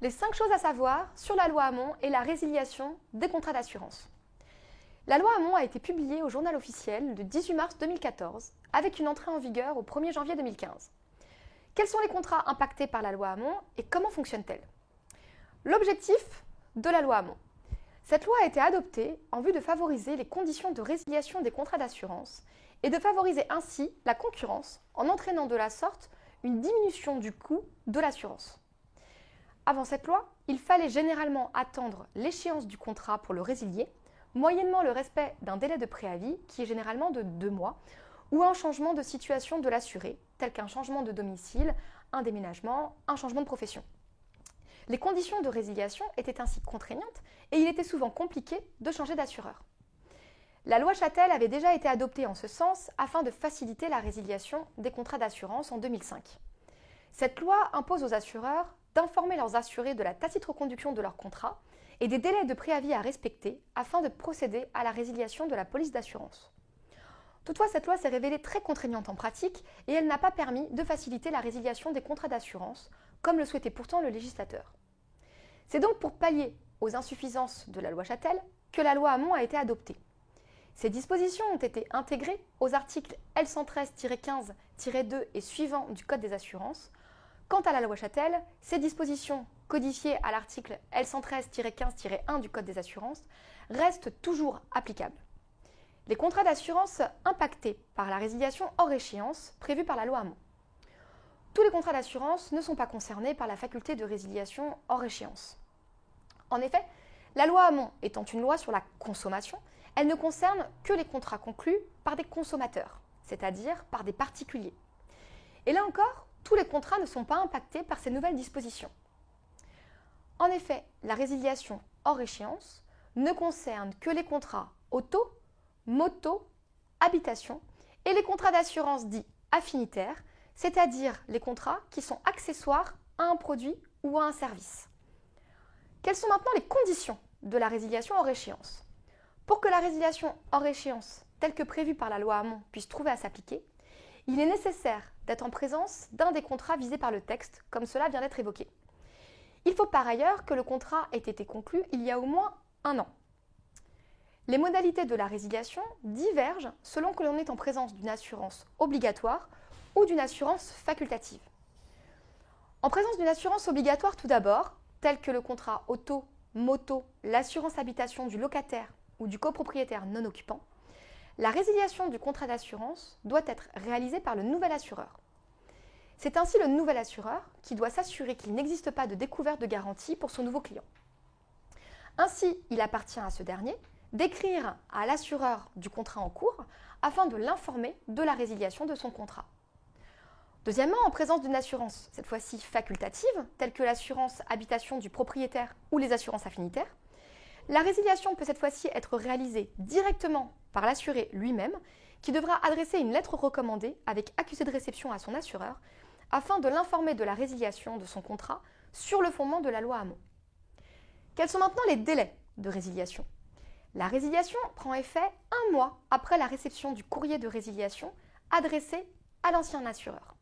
Les 5 choses à savoir sur la loi Hamon et la résiliation des contrats d'assurance. La loi Hamon a été publiée au Journal officiel le 18 mars 2014 avec une entrée en vigueur au 1er janvier 2015. Quels sont les contrats impactés par la loi Hamon et comment fonctionne-t-elle? L'objectif de la loi Hamon. Cette loi a été adoptée en vue de favoriser les conditions de résiliation des contrats d'assurance et de favoriser ainsi la concurrence en entraînant de la sorte une diminution du coût de l'assurance. Avant cette loi, il fallait généralement attendre l'échéance du contrat pour le résilier, moyennement le respect d'un délai de préavis qui est généralement de 2 mois, ou un changement de situation de l'assuré, tel qu'un changement de domicile, un déménagement, un changement de profession. Les conditions de résiliation étaient ainsi contraignantes et il était souvent compliqué de changer d'assureur. La loi Châtel avait déjà été adoptée en ce sens afin de faciliter la résiliation des contrats d'assurance en 2005. Cette loi impose aux assureurs d'informer leurs assurés de la tacite reconduction de leur contrat et des délais de préavis à respecter afin de procéder à la résiliation de la police d'assurance. Toutefois, cette loi s'est révélée très contraignante en pratique et elle n'a pas permis de faciliter la résiliation des contrats d'assurance, comme le souhaitait pourtant le législateur. C'est donc pour pallier aux insuffisances de la loi Châtel que la loi Hamon a été adoptée. Ces dispositions ont été intégrées aux articles L113-15-2 et suivants du Code des assurances. Quant à la loi Châtel, ces dispositions codifiées à l'article L113-15-1 du Code des assurances restent toujours applicables. Les contrats d'assurance impactés par la résiliation hors échéance prévue par la loi Hamon. Tous les contrats d'assurance ne sont pas concernés par la faculté de résiliation hors échéance. En effet, la loi Hamon étant une loi sur la consommation, elle ne concerne que les contrats conclus par des consommateurs, c'est-à-dire par des particuliers. Et là encore, tous les contrats ne sont pas impactés par ces nouvelles dispositions. En effet, la résiliation hors échéance ne concerne que les contrats auto, moto, habitation et les contrats d'assurance dits affinitaires, c'est-à-dire les contrats qui sont accessoires à un produit ou à un service. Quelles sont maintenant les conditions de la résiliation hors échéance? Pour que la résiliation hors échéance, telle que prévue par la loi Hamon, puisse trouver à s'appliquer, il est nécessaire d'être en présence d'un des contrats visés par le texte, comme cela vient d'être évoqué. Il faut par ailleurs que le contrat ait été conclu il y a au moins 1 an. Les modalités de la résiliation divergent selon que l'on est en présence d'une assurance obligatoire ou d'une assurance facultative. En présence d'une assurance obligatoire tout d'abord, telle que le contrat auto, moto, l'assurance habitation du locataire ou du copropriétaire non occupant, la résiliation du contrat d'assurance doit être réalisée par le nouvel assureur. C'est ainsi le nouvel assureur qui doit s'assurer qu'il n'existe pas de découverte de garantie pour son nouveau client. Ainsi, il appartient à ce dernier d'écrire à l'assureur du contrat en cours afin de l'informer de la résiliation de son contrat. Deuxièmement, en présence d'une assurance, cette fois-ci facultative, telle que l'assurance habitation du propriétaire ou les assurances affinitaires, la résiliation peut cette fois-ci être réalisée directement par l'assuré lui-même, qui devra adresser une lettre recommandée avec accusé de réception à son assureur, afin de l'informer de la résiliation de son contrat sur le fondement de la loi Hamon. Quels sont maintenant les délais de résiliation? La résiliation prend effet 1 mois après la réception du courrier de résiliation adressé à l'ancien assureur.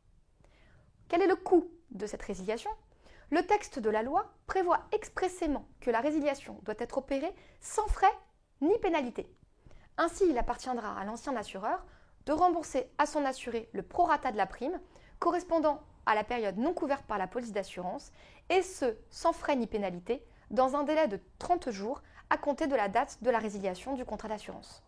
Quel est le coût de cette résiliation? Le texte de la loi prévoit expressément que la résiliation doit être opérée sans frais ni pénalité. Ainsi, il appartiendra à l'ancien assureur de rembourser à son assuré le prorata de la prime correspondant à la période non couverte par la police d'assurance, et ce, sans frais ni pénalité, dans un délai de 30 jours à compter de la date de la résiliation du contrat d'assurance.